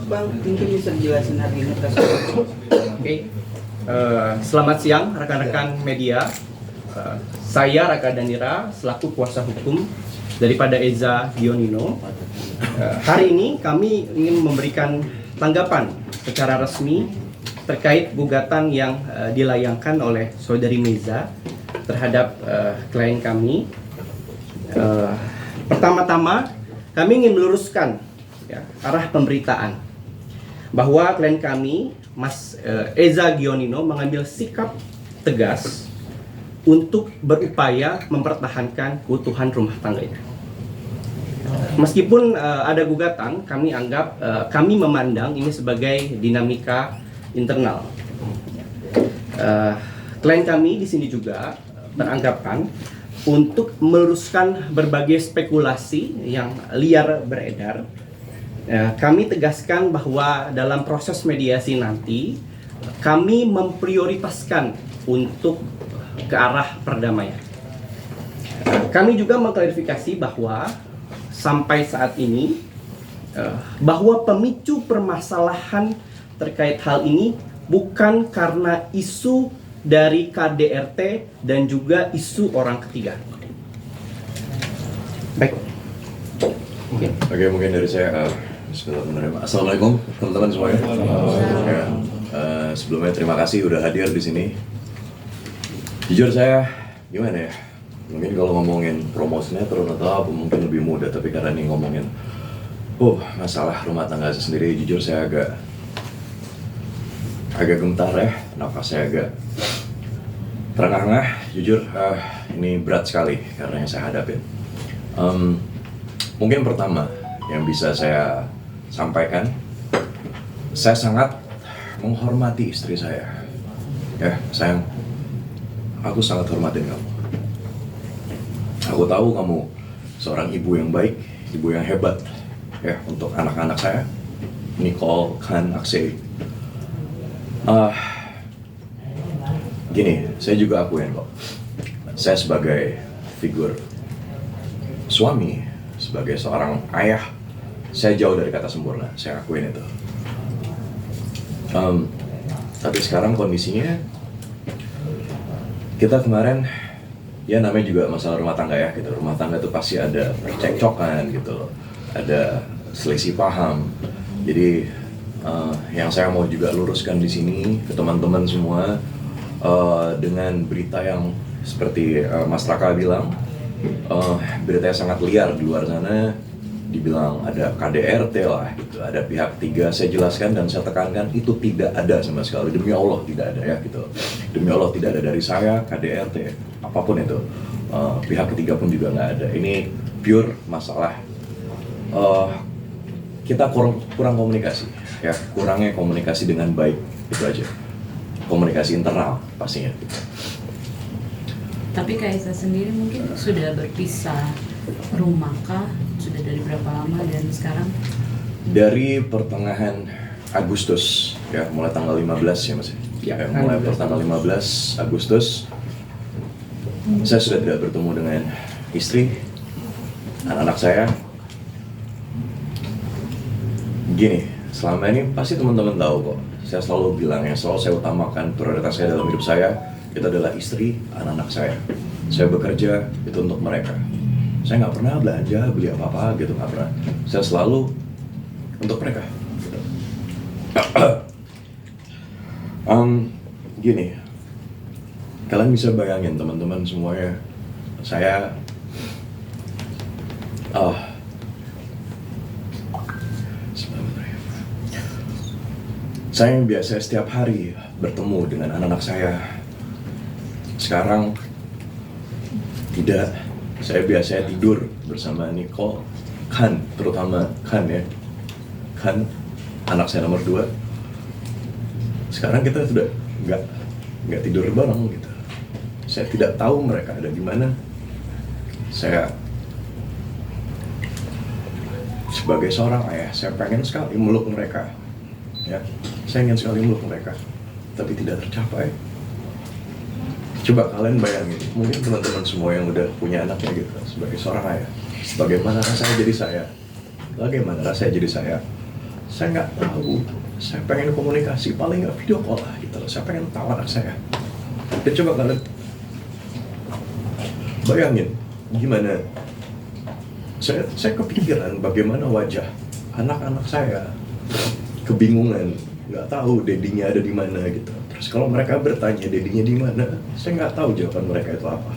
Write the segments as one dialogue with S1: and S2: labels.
S1: Bang, mungkin bisa dijelasin hari ini tersebut.
S2: Oke. Selamat siang rekan-rekan media. Saya Raka Danira selaku kuasa hukum daripada Eza Gionino. Hari ini kami ingin memberikan tanggapan secara resmi terkait gugatan yang dilayangkan oleh saudari Meza terhadap klien kami. Pertama-tama kami ingin meluruskan arah pemberitaan bahwa klien kami, Mas Eza Gionino, mengambil sikap tegas untuk berupaya mempertahankan keutuhan rumah tangganya. Meskipun ada gugatan, kami anggap, kami memandang ini sebagai dinamika internal. Klien kami di sini juga beranggapan untuk meluruskan berbagai spekulasi yang liar beredar. Kami tegaskan bahwa dalam proses mediasi nanti kami memprioritaskan untuk ke arah perdamaian. Kami juga mengklarifikasi bahwa sampai saat ini bahwa pemicu permasalahan terkait hal ini bukan karena isu dari KDRT dan juga isu orang ketiga. Baik.
S3: Oke, mungkin dari saya Bismillahirrahmanirrahim. Assalamualaikum teman-teman semuanya. Sebelumnya terima kasih udah hadir di sini. Jujur saya gimana ya? Mungkin kalau ngomongin promo sinetron atau apa mungkin lebih mudah, tapi karena ini ngomongin masalah rumah tangga saya sendiri, jujur saya agak gentar ya, nafas saya agak terengah-engah. Jujur ini berat sekali karena yang saya hadapin. Mungkin pertama yang bisa saya sampaikan, saya sangat menghormati istri saya. Ya, sayang, aku sangat hormatin kamu. Aku tahu kamu seorang ibu yang baik, ibu yang hebat, ya, untuk anak-anak saya, Nicole, Khan, Aksei. Gini, saya juga akuin kok. Saya sebagai figur suami, sebagai seorang ayah, saya jauh dari kata sempurna, saya akuin itu. Tapi sekarang kondisinya, kita kemarin, ya namanya juga masalah rumah tangga ya, gitu. Rumah tangga itu pasti ada percekcokan gitu loh, ada selisih paham. Jadi yang saya mau juga luruskan di sini ke teman-teman semua, dengan berita yang seperti Mas Raka bilang, berita yang sangat liar di luar sana, dibilang ada KDRT lah gitu, ada pihak ketiga. Saya jelaskan dan saya tekankan itu tidak ada sama sekali, demi Allah tidak ada ya gitu. Demi Allah tidak ada dari saya, KDRT, apapun itu, pihak ketiga pun juga nggak ada. Ini pure masalah kita kurang komunikasi ya, kurangnya komunikasi dengan baik, itu aja. Komunikasi internal pastinya gitu.
S4: Tapi Kaisa sendiri mungkin sudah berpisah rumah kah? Sudah dari berapa lama dan sekarang? Dari
S3: pertengahan Agustus ya, mulai tanggal 15 ya Mas. Ya, mulai tanggal 15 Agustus saya sudah tidak bertemu dengan istri, anak-anak saya. Gini, selama ini pasti teman-teman tahu kok, saya selalu bilang, yang selalu saya utamakan, prioritas saya dalam hidup saya itu adalah istri, anak-anak saya. Saya bekerja itu untuk mereka. Saya nggak pernah belanja, beli apa-apa gitu, nggak pernah. Saya selalu untuk mereka. Gitu. Gini, kalian bisa bayangin teman-teman semuanya, saya yang biasa setiap hari bertemu dengan anak-anak saya, sekarang tidak. Saya biasanya tidur bersama Nicole, Khan, terutama Khan ya, Khan, anak saya nomor 2. Sekarang kita sudah nggak tidur bareng gitu. Saya tidak tahu mereka ada di mana. Saya sebagai seorang ayah, saya pengen sekali meluk mereka. Ya, saya ingin sekali meluk mereka, tapi tidak tercapai. Coba kalian bayangin, mungkin teman-teman semua yang udah punya anaknya gitu, sebagai seorang ayah, bagaimana rasanya jadi saya? Bagaimana rasanya jadi saya? saya nggak tahu. Saya pengen komunikasi, paling nggak video call lah gitu loh. Saya pengen tahu anak saya. Dan coba kalian bayangin gimana saya kepikiran bagaimana wajah anak-anak saya, kebingungan, nggak tahu dedinya ada di mana gitu. Terus kalau mereka bertanya dedinya di mana, saya nggak tahu jawaban mereka itu apa.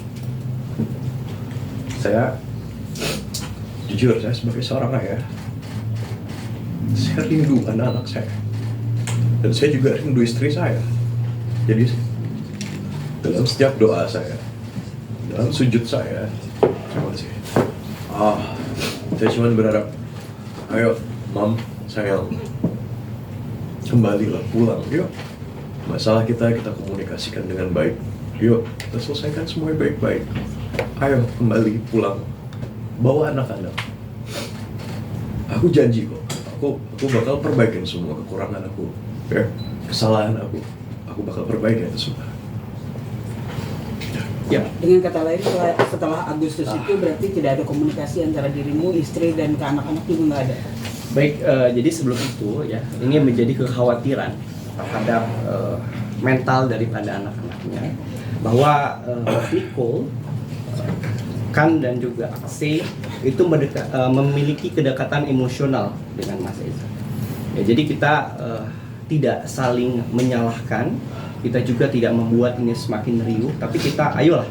S3: Saya jujur, saya sebagai seorang ayah, saya rindu anak-anak saya, dan saya juga rindu istri saya. Jadi dalam setiap doa saya, dalam sujud saya masih saya cuma berharap, ayo Mam, sayang, kembalilah pulang, yuk. Masalah kita komunikasikan dengan baik, yuk kita selesaikan semuanya baik-baik. Ayo kembali pulang, bawa anak-anak. Aku janji kok, aku bakal perbaikin semua kekurangan aku, ya, kesalahan aku bakal perbaikin itu semua.
S2: Ya,
S1: Dengan kata lain, setelah Agustus itu berarti tidak ada komunikasi antara dirimu, istri, dan ke anak-anak juga nggak ada.
S2: baik. Jadi sebelum itu ya, ini menjadi kekhawatiran terhadap mental daripada anak-anaknya, bahwa Nicole, Kan dan juga Akse itu memiliki kedekatan emosional dengan Mas Eza. Ya, jadi kita tidak saling menyalahkan, kita juga tidak membuat ini semakin riuh, tapi ayolah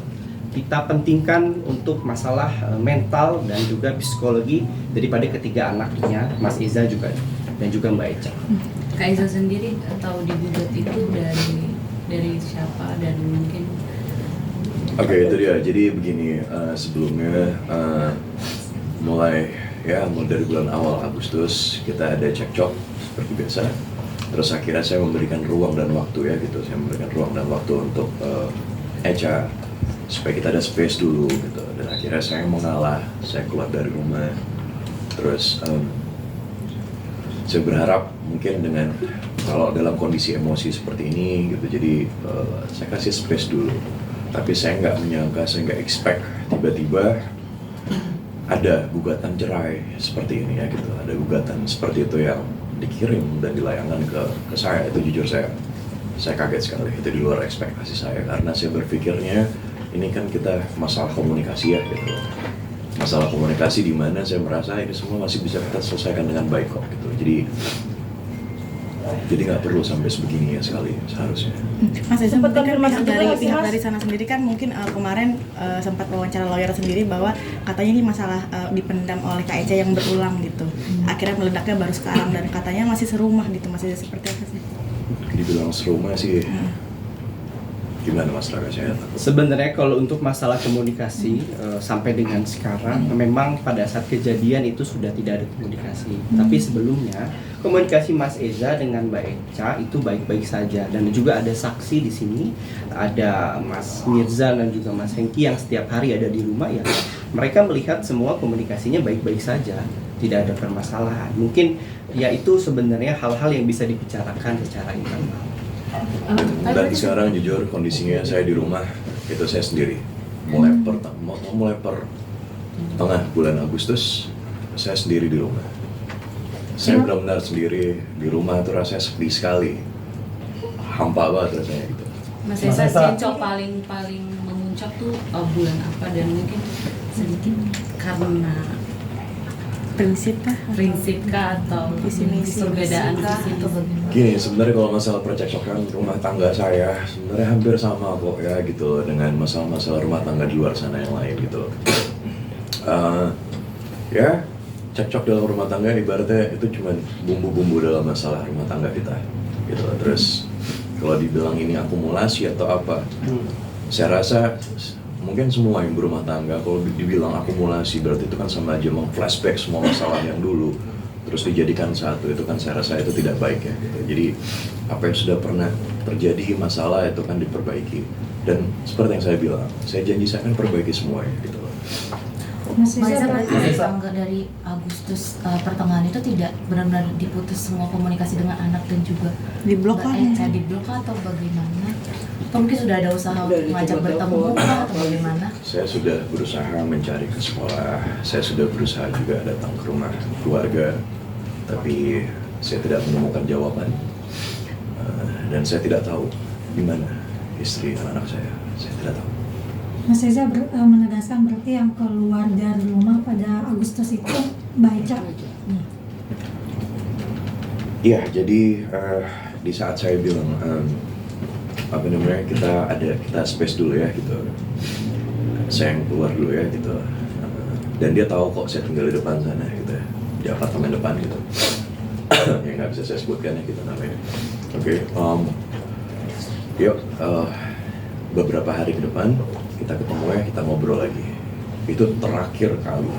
S2: kita pentingkan untuk masalah mental dan juga psikologi daripada ketiga anaknya, Mas Eza juga dan juga Mbak Eca.
S4: Kak Eza sendiri tahu digugat itu dari siapa dan mungkin
S3: Oke, itu dia. Jadi begini, sebelumnya mulai dari bulan awal Agustus kita ada cekcok seperti biasa. Terus akhirnya saya memberikan ruang dan waktu saya memberikan ruang dan waktu untuk Eca supaya kita ada space dulu gitu. Dan akhirnya saya mengalah, saya keluar dari rumah. Terus saya berharap mungkin dengan kalau dalam kondisi emosi seperti ini gitu, jadi saya kasih space dulu. Tapi saya nggak menyangka, saya nggak expect tiba-tiba ada gugatan cerai seperti ini gitu. Ada gugatan seperti itu yang dikirim dan dilayangkan ke saya. Itu jujur saya kaget sekali. Itu di luar ekspektasi saya, karena saya berpikirnya ini kan kita masalah komunikasi gitu. Masalah komunikasi di mana saya merasa ini semua masih bisa kita selesaikan dengan baik kok gitu. Jadi nggak perlu sampai sebegini sekali seharusnya.
S5: Mas Eza,
S6: Sempat
S5: mungkin kan
S6: konfirmasi
S5: pihak
S6: juga nggak sih, Mas?
S5: dari sana sendiri kan mungkin kemarin sempat wawancara lawyer sendiri bahwa katanya ini masalah dipendam oleh Kak Eca yang berulang gitu. Akhirnya meledaknya baru sekarang dan katanya masih serumah gitu. Mas Eza, seperti apa sih?
S3: Dibilang serumah sih, gimana Mas Raka saya?
S2: Sebenarnya kalau untuk masalah komunikasi sampai dengan sekarang memang pada saat kejadian itu sudah tidak ada komunikasi. Tapi sebelumnya komunikasi Mas Eza dengan Mbak Eca itu baik-baik saja, dan juga ada saksi di sini, ada Mas Mirza dan juga Mas Hengki yang setiap hari ada di rumah ya. Mereka melihat semua komunikasinya baik-baik saja, tidak ada permasalahan. Mungkin ya itu sebenarnya hal-hal yang bisa dibicarakan secara internal.
S3: Dan sekarang jujur kondisinya saya di rumah itu saya sendiri. Mulai per tengah bulan Agustus saya sendiri di rumah. Saya benar-benar sendiri di rumah, itu rasanya sepi sekali, hampa banget rasanya gitu.
S4: Mas Eza cekcok paling memuncak tuh bulan apa, dan mungkin sedikit karena
S5: Prinsip kah
S4: atau
S5: visi-misi
S4: perbedaan visi atau bagaimana?
S3: Gini, sebenarnya kalau masalah percekcokan rumah tangga saya sebenarnya hampir sama kok ya gitu dengan masalah-masalah rumah tangga di luar sana yang lain gitu. Ya, cekcok dalam rumah tangga ibaratnya itu cuma bumbu-bumbu dalam masalah rumah tangga kita gitu. Terus kalau dibilang ini akumulasi atau apa, saya rasa mungkin semua yang berumah tangga kalau dibilang akumulasi berarti itu kan sama aja meng-flashback semua masalah yang dulu terus dijadikan satu. Itu kan saya rasa itu tidak baik ya gitu. Jadi apa yang sudah pernah terjadi masalah itu kan diperbaiki, dan seperti yang saya bilang, saya janji saya akan perbaiki semuanya gitu loh.
S6: Mas
S7: Mas
S6: Eza,
S7: Eza, berarti tanggal dari Agustus pertengahan itu tidak benar-benar diputus semua komunikasi dengan anak dan juga
S5: Di-blok
S7: Mbak
S5: kan?
S7: Eca, di-blok atau bagaimana? Atau mungkin sudah ada usaha
S1: Udah
S7: untuk ngajak
S1: dicoba
S7: bertemu
S1: telepon.
S7: kah, atau bagaimana?
S3: Saya sudah berusaha mencari ke sekolah, saya sudah berusaha juga datang ke rumah keluarga, tapi saya tidak menemukan jawaban. Dan saya tidak tahu di mana istri dan anak saya tidak tahu.
S6: Mas Eza menegaskan berarti yang keluar dari rumah pada Agustus itu Mbak Eca.
S3: Iya, jadi di saat saya bilang kita space dulu ya gitu, saya yang keluar dulu ya gitu, dan dia tahu kok saya tinggal di depan sana gitu ya, di apartemen depan gitu. Yang nggak bisa saya sebutkan ya gitu namanya. Oke, yuk beberapa hari ke depan kita ketemu ya, kita ngobrol lagi. Itu terakhir kali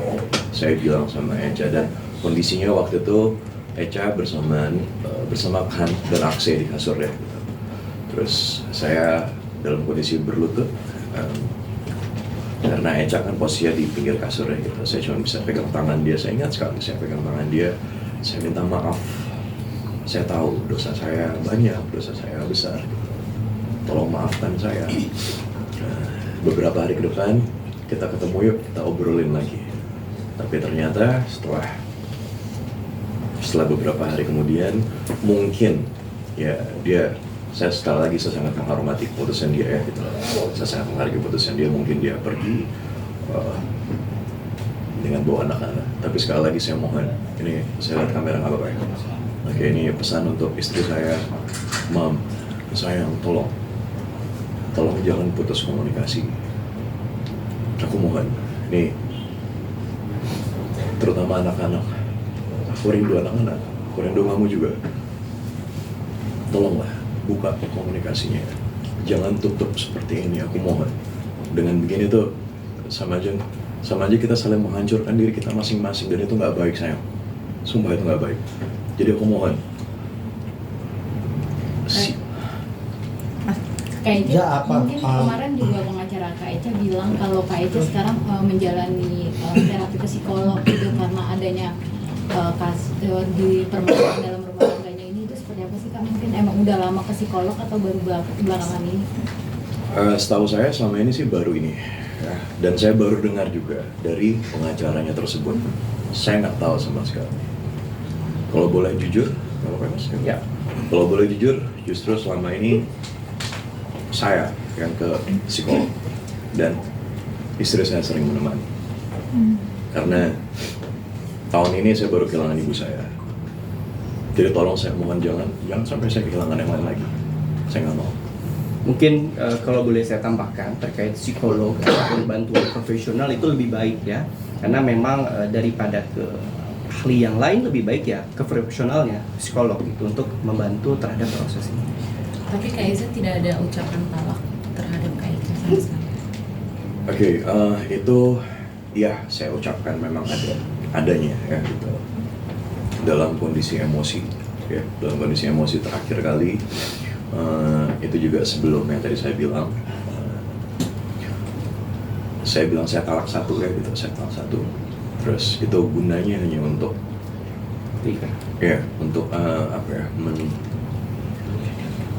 S3: saya bilang sama Eca, dan kondisinya waktu itu Eca bersama Khan dan Akse di kasur ya gitu. Terus saya dalam kondisi berlutut, karena Eca kan posisinya di pinggir kasur ya gitu. Saya cuma bisa pegang tangan dia, saya ingat sekali saya pegang tangan dia. Saya minta maaf, saya tahu dosa saya banyak, dosa saya besar. Tolong maafkan saya. Beberapa hari ke depan kita ketemu yuk, kita obrolin lagi. Tapi ternyata setelah beberapa hari kemudian, mungkin ya saya sekali lagi saya sangat menghormati keputusan dia ya gitu. Saya sangat menghargai keputusan dia, mungkin dia pergi dengan bawa anak-anak. Tapi sekali lagi saya mohon, ini saya lihat kamera nggak apa-apa ya. Oke, ini pesan untuk istri saya, Mam, sayang, tolong jangan putus komunikasi. Aku mohon, nih, terutama anak-anak. Aku rindu anak-anak, aku rindu kamu juga. Tolonglah, buka komunikasinya. Jangan tutup seperti ini, aku mohon. Dengan begini tuh, sama aja kita saling menghancurkan diri kita masing-masing, dan itu nggak baik, sayang. Sumpah itu nggak baik. Jadi aku mohon.
S4: Kak Eca,
S8: Ya, apa?
S4: mungkin kemarin juga pengacara Kak Eca bilang kalau Kak Eca sekarang menjalani terapi psikolog gitu karena adanya di permasalahan dalam rumah tangganya ini. Itu seperti apa sih Kak? Mungkin emang udah lama ke psikolog atau baru belakangan ini?
S3: Setahu saya selama ini sih baru ini ya. Dan saya baru dengar juga dari pengacaranya tersebut. Saya nggak tahu sama sekali. Kalau boleh jujur, nggak apa-apa Mas?
S2: Ya.
S3: Kalau boleh jujur, justru selama ini saya yang ke psikolog dan istri saya sering menemani. Karena tahun ini saya baru kehilangan ibu saya. Jadi tolong saya mohon jangan sampai saya kehilangan yang lain lagi. Saya nggak mau.
S2: Mungkin kalau boleh saya tambahkan terkait psikolog ataupun bantuan profesional itu lebih baik ya, karena memang daripada ke ahli yang lain lebih baik ya ke profesionalnya psikolog itu untuk membantu terhadap proses ini.
S4: Tapi Kak Eza tidak ada ucapan talak terhadap Kak Eca sama sekali.
S3: Oke, itu ya saya ucapkan memang adanya ya gitu. Dalam kondisi emosi ya, dalam kondisi emosi terakhir kali. Itu juga sebelum yang tadi saya bilang, saya talak satu ya gitu, saya talak satu. Terus itu gunanya hanya untuk ya untuk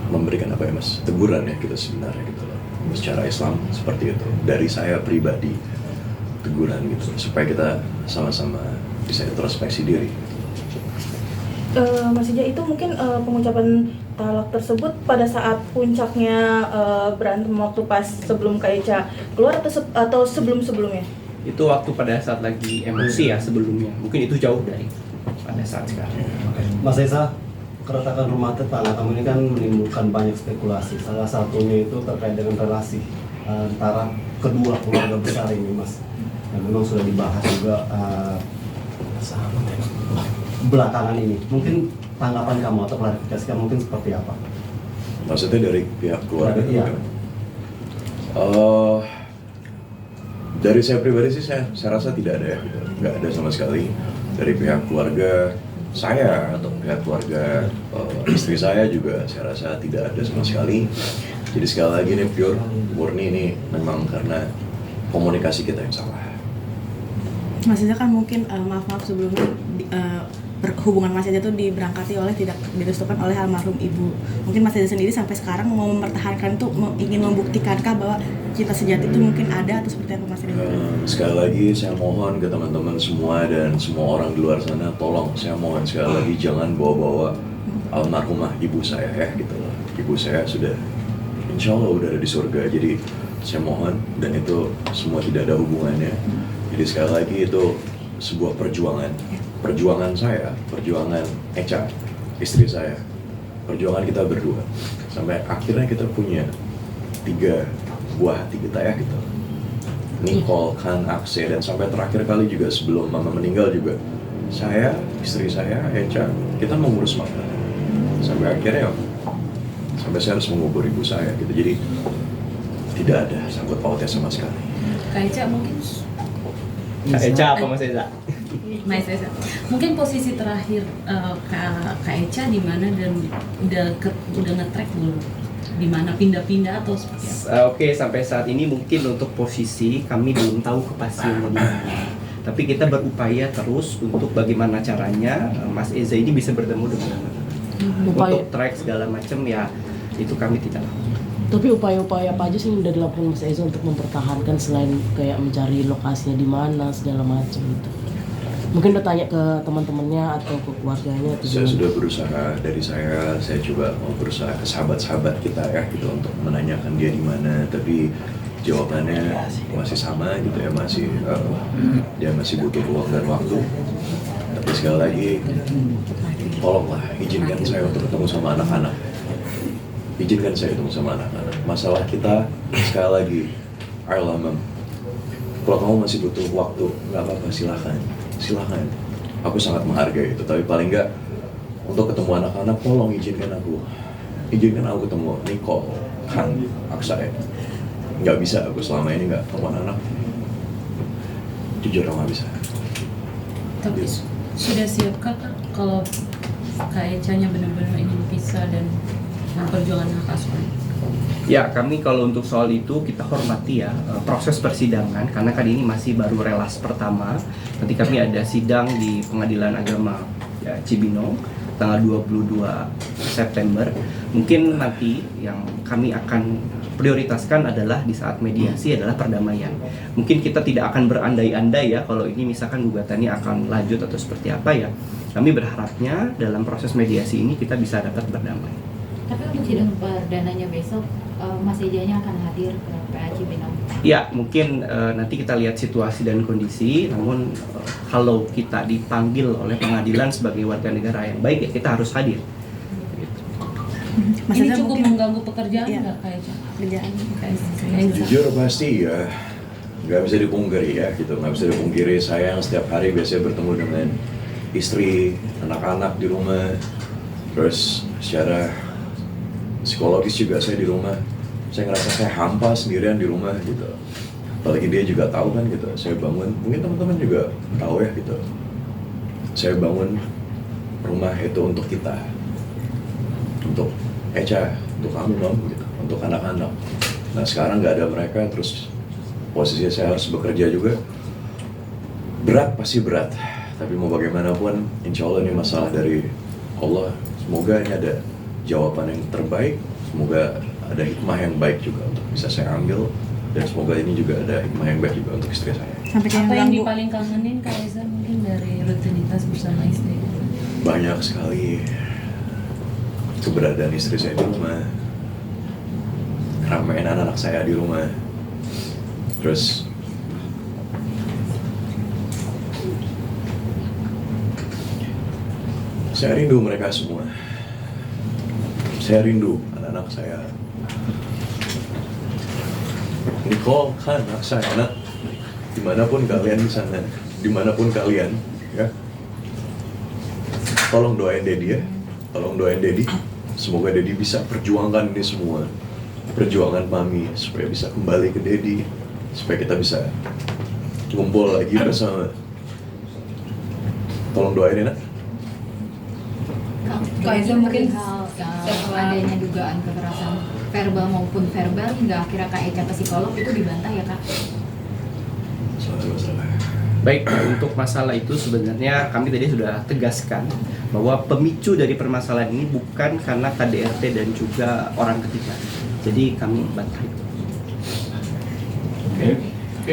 S3: memberikan apa ya Mas, teguran ya gitu sebenarnya gitu loh. Secara Islam seperti itu. Dari saya pribadi teguran gitu supaya kita sama-sama bisa introspeksi diri.
S5: Mas Ija, itu mungkin pengucapan talak tersebut pada saat puncaknya berantem waktu pas sebelum Kak Eca keluar atau sebelum-sebelumnya?
S2: Itu waktu pada saat lagi emosi ya sebelumnya. Mungkin itu jauh dari pada saat sekarang.
S8: Mas Eza, keretakan rumah tetangga kamu ini kan menimbulkan banyak spekulasi. Salah satunya itu terkait dengan relasi antara kedua keluarga besar ini, Mas. Dan memang sudah dibahas juga belakangan ini. Mungkin tanggapan kamu atau klarifikasi kamu mungkin seperti apa?
S3: Maksudnya dari pihak keluarga?
S8: Iya.
S3: Dari saya pribadi sih saya rasa tidak ada ya, nggak ada sama sekali dari pihak keluarga saya atau pihak keluarga istri saya juga saya rasa tidak ada sama sekali. Jadi sekali lagi ini pure murni ini memang karena komunikasi kita yang salah.
S5: Mas Ija kan mungkin maaf sebelumnya hubungan Mas Eza tuh diberangkati oleh tidak direstukan oleh almarhum ibu. Mungkin Mas Eza sendiri sampai sekarang mau mempertahankan tuh, ingin membuktikankah bahwa cinta sejati itu mungkin ada atau seperti apa Mas Eza?
S3: Sekali lagi saya mohon ke teman-teman semua dan semua orang di luar sana, tolong saya mohon sekali lagi jangan bawa-bawa almarhumah ibu saya ya gitu loh. Ibu saya sudah insya Allah udah ada di surga, jadi saya mohon, dan itu semua tidak ada hubungannya. Jadi sekali lagi itu sebuah perjuangan saya, perjuangan Echa, istri saya, perjuangan kita berdua sampai akhirnya kita punya 3 buah hati kita ya gitu. Nicole, Khan, Akse, dan sampai terakhir kali juga sebelum mama meninggal juga saya, istri saya, Echa, kita mengurus mama sampai akhirnya sampai saya harus mengubur ibu saya gitu. Jadi tidak ada sangkut pautnya sama sekali.
S7: Kak Echa mungkin
S2: Kak Echa apa Mas Eza?
S7: Mas Eza, mungkin posisi terakhir Kak Echa di mana dan udah nge-track belum? Di mana pindah-pindah atau seperti apa?
S2: Oke, sampai saat ini mungkin untuk posisi kami belum tahu kepastiannya di mana. Tapi kita berupaya terus untuk bagaimana caranya Mas Eza ini bisa bertemu dengan untuk track segala macam ya, itu kami tidak tahu.
S9: Tapi upaya-upaya apa aja sih yang udah dilakukan Mas Eza untuk mempertahankan selain kayak mencari lokasinya di mana segala macam gitu? Mungkin udah tanya ke teman-temannya atau ke keluarganya atau
S3: Saya
S9: gimana?
S3: sudah berusaha, dari saya coba mau berusaha ke sahabat-sahabat kita ya gitu untuk menanyakan dia di mana, tapi jawabannya masih sama gitu ya, masih dia masih butuh ruang dan waktu. Tapi sekali lagi, tolonglah izinkan saya untuk ketemu sama anak-anak. Izinkan saya ketemu sama anak-anak. Masalah kita sekali lagi, Ayla Mam, kalau kamu masih butuh waktu, nggak apa-apa, silahkan. Aku sangat menghargai itu, tapi paling nggak untuk ketemu anak-anak, tolong izinkan aku ketemu Nicole, Khan, Aksa ya. Nggak bisa aku selama ini nggak ketemu anak-anak, jujur nggak bisa.
S7: Tapi sudah siapkah Kak kalau Kak Echa-nya benar-benar ingin pisah dan memperjuangkan hak asuhnya?
S2: Ya, kami kalau untuk soal itu kita hormati ya proses persidangan, karena kan ini masih baru relas pertama. Nanti kami ada sidang di Pengadilan Agama ya, Cibinong tanggal 22 September. Mungkin nanti yang kami akan prioritaskan adalah di saat mediasi adalah perdamaian. Mungkin kita tidak akan berandai-andai ya kalau ini misalkan gugatannya akan lanjut atau seperti apa ya. Kami berharapnya dalam proses mediasi ini kita bisa dapat berdamai.
S4: Tapi untuk sidang perdananya besok, Mas Ejanya akan hadir ke PA Cibinong?
S2: Ya, mungkin nanti kita lihat situasi dan kondisi, namun kalau kita dipanggil oleh pengadilan sebagai warga negara yang baik, ya kita harus hadir. Gitu.
S5: Mas
S7: Ini
S5: Eza
S7: cukup
S5: mungkin
S7: mengganggu pekerjaan
S5: Iya.
S7: nggak Kak Echa?
S5: kerjaan.
S7: Kak Echa.
S3: Jujur pasti ya, nggak bisa dipungkiri ya gitu, nggak bisa dipungkiri saya yang setiap hari biasanya bertemu dengan istri, anak-anak di rumah, terus secara psikologis juga saya di rumah, saya ngerasa saya hampa sendirian di rumah gitu. Apalagi dia juga tahu kan gitu, saya bangun, mungkin teman-teman juga tahu ya gitu, saya bangun rumah itu untuk kita, untuk Echa, untuk kamu Mam gitu, untuk anak-anak. Nah sekarang nggak ada mereka, terus posisinya saya harus bekerja juga, berat pasti berat, tapi mau bagaimanapun insya Allah ini masalah dari Allah. Semoga ini ada jawaban yang terbaik, semoga ada hikmah yang baik juga untuk bisa saya ambil, dan semoga ini juga ada hikmah yang baik juga untuk istri saya.
S5: Sampai kayak
S7: Apa yang
S5: ganggu.
S7: paling kangenin Kak Eza mungkin dari rutinitas bersama istri?
S3: Banyak sekali keberadaan istri saya di rumah, ramein anak-anak saya di rumah, terus saya rindu mereka semua. Saya rindu anak-anak saya. Nicole, kan anak saya, anak dimanapun kalian di sana, dimanapun kalian, ya. Tolong doain Dedi ya, tolong doain Dedi. Semoga Dedi bisa perjuangkan ini semua, perjuangan Mami supaya bisa kembali ke Dedi, supaya kita bisa ngumpul lagi bersama. Tolong doain ya, Nak.
S4: Kak Eza mungkin adanya dugaan kekerasan verbal maupun verbal hingga akhirnya Kak Echa ke psikolog itu dibantah ya Kak?
S3: Salah.
S2: Baik, untuk masalah itu sebenarnya kami tadi sudah tegaskan bahwa pemicu dari permasalahan ini bukan karena KDRT dan juga orang ketiga. Jadi kami bantah itu.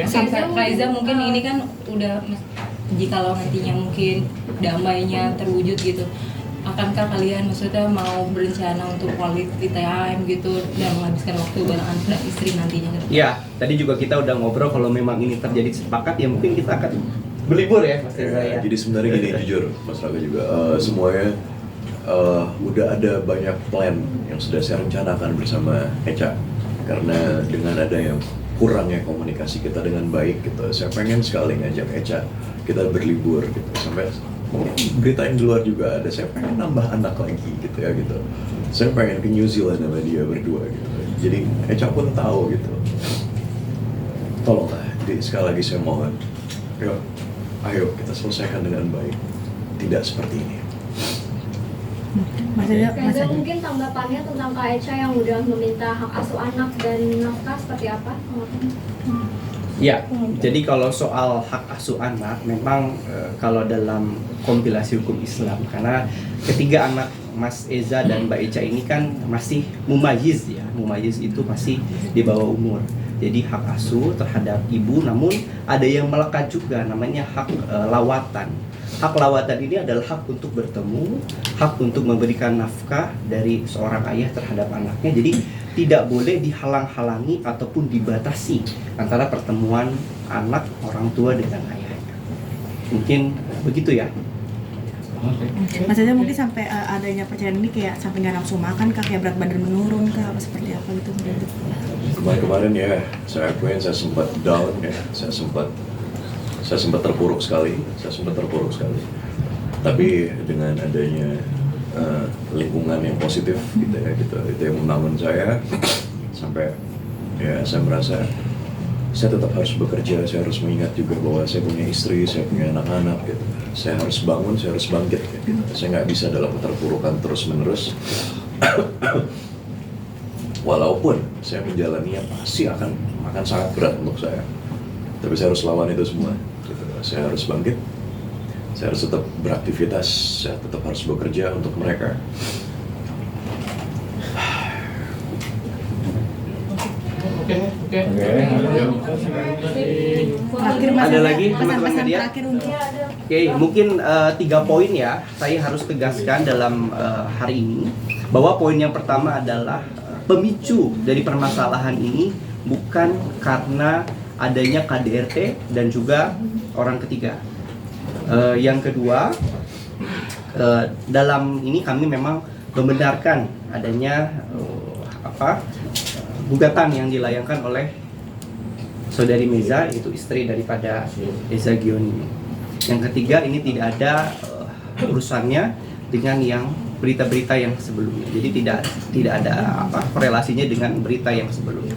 S10: Sampai Raiza mungkin ini kan udah jikalau nantinya mungkin damainya terwujud gitu, akankah kalian maksudnya mau berencana untuk quality time gitu dan menghabiskan waktu bareng anak dan istri nantinya?
S2: Ya, tadi juga kita udah ngobrol kalau memang ini terjadi sepakat ya mungkin kita akan berlibur ya Mas Reza ya.
S3: Jadi sebenarnya gini, jujur Mas Raka juga semuanya udah ada banyak plan yang sudah saya rencanakan bersama Echa, karena dengan ada yang kurangnya komunikasi kita dengan baik gitu, saya pengen sekali ngajak Echa kita berlibur gitu, sampai berita yang di luar juga ada, saya pengen nambah anak lagi gitu ya gitu, saya pengen ke New Zealand sama dia berdua gitu, jadi Echa pun tahu gitu, tolonglah, jadi sekali lagi saya mohon, ayo kita selesaikan dengan baik, tidak seperti ini.
S11: Reza, mungkin tanggapannya tentang Kak Echa yang udah meminta hak asuh anak dan nafkah seperti apa?
S2: Ya, jadi kalau soal hak asuh anak, memang kalau dalam kompilasi hukum Islam, karena ketiga anak Mas Eza dan Mbak Echa ini kan masih mumayyiz ya, mumayyiz itu masih di bawah umur. Jadi hak asuh terhadap ibu, namun ada yang melekat juga namanya hak lawatan. Hak lawatan ini adalah hak untuk bertemu, hak untuk memberikan nafkah dari seorang ayah terhadap anaknya. Jadi tidak boleh dihalang-halangi ataupun dibatasi antara pertemuan anak orang tua dengan ayahnya. Mungkin begitu ya.
S5: Mas Eza mungkin sampai adanya perceraian ini kayak sampai nggak nafsu makan kah, kayak berat badan menurun kah, apa seperti apa gitu?
S3: Kemarin ya, saya akuin saya sempat down ya, saya sempat terpuruk sekali, Tapi dengan adanya lingkungan yang positif gitu ya, gitu, itu yang membangun saya sampai ya saya merasa saya tetap harus bekerja, saya harus mengingat juga bahwa saya punya istri, saya punya anak-anak gitu. Saya harus bangun, saya harus bangkit gitu. Saya nggak bisa dalam keterpurukan terus-menerus. Walaupun saya menjalaninya pasti akan sangat berat untuk saya. Tapi saya harus lawan itu semua. Gitu. Saya harus bangkit, saya harus tetap beraktivitas, saya tetap harus bekerja untuk mereka.
S2: Ada lagi teman-teman media?
S5: Terakhir untuk
S2: Oke, mungkin 3 poin ya saya harus tegaskan dalam hari ini, bahwa poin yang pertama adalah pemicu dari permasalahan ini bukan karena adanya KDRT dan juga orang ketiga. Yang kedua, dalam ini kami memang membenarkan adanya gugatan yang dilayangkan oleh saudari Meza, yaitu istri daripada Eza Gionino. Yang ketiga, ini tidak ada urusannya dengan yang berita-berita yang sebelumnya. Jadi tidak ada korelasinya dengan berita yang sebelumnya.